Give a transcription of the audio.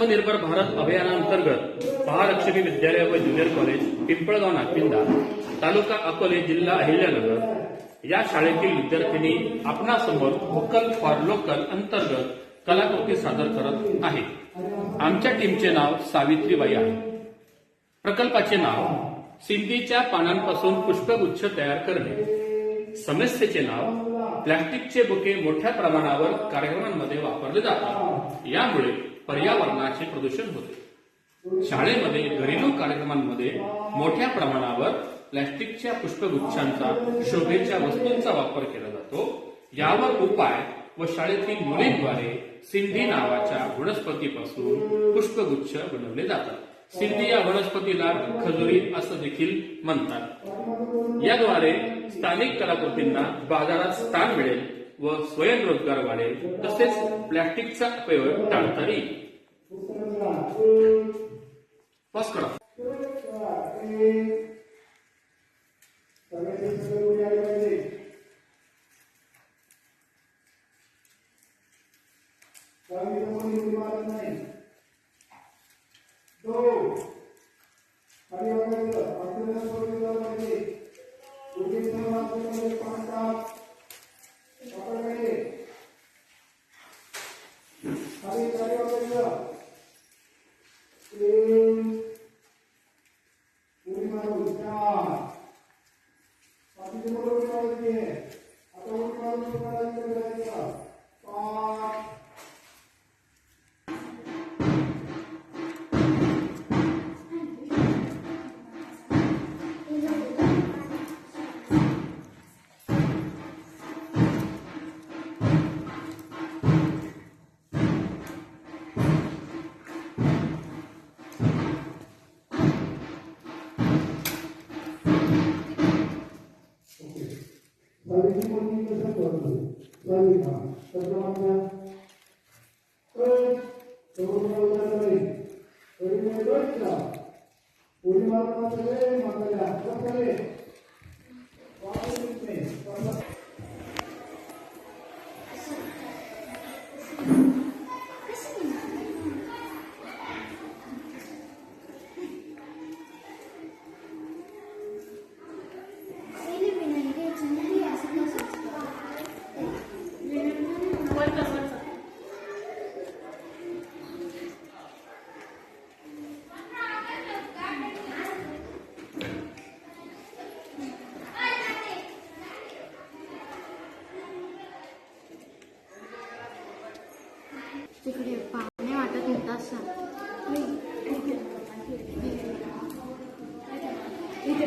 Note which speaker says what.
Speaker 1: आत्मनिर्भर भारत अभियानांतर्गत महालक्ष्मी विद्यालय व ज्युनियर कॉलेज पिंपळगाव नागपिंदा तालुका अकोले जिल्हा अहिल्यानगर या शाळेतील विद्यार्थिनी आपणासमोर व्होकल फॉर लोकल अंतर्गत कलाकृती सादर करत आहे। आमच्या टीमचे नाव सावित्रीबाई आहे। प्रकल्पाचे नाव सिंधीच्या पानांपासून पुष्पगुच्छ तयार करणे। समस्येचे नाव प्लास्टिकचे बुके मोठ्या प्रमाणावर कार्यक्रमांमध्ये वापरले जातात, यामुळे पर्यावरणाचे प्रदूषण होते। शाळेमध्ये घरेलू कार्यक्रमांमध्ये मोठ्या प्रमाणावर प्लास्टिकच्या पुष्पगुच्छांचा शोभेच्या वस्तूंचा वापर केला जातो। यावर उपाय व शाळेतील मुलींद्वारे सिंधी नावाच्या वनस्पतीपासून पुष्पगुच्छ बनवले जातात। सिंधी या वनस्पतीला खजुरी असं देखील म्हणतात। याद्वारे स्थानिक कलाकृतींना बाजारात स्थान मिळेल व स्वयंरोजगार वाढेल, तसेच प्लास्टिकचा उपयोग टाळता येईल।
Speaker 2: तिकडे पाहुणे वाटत होता इथे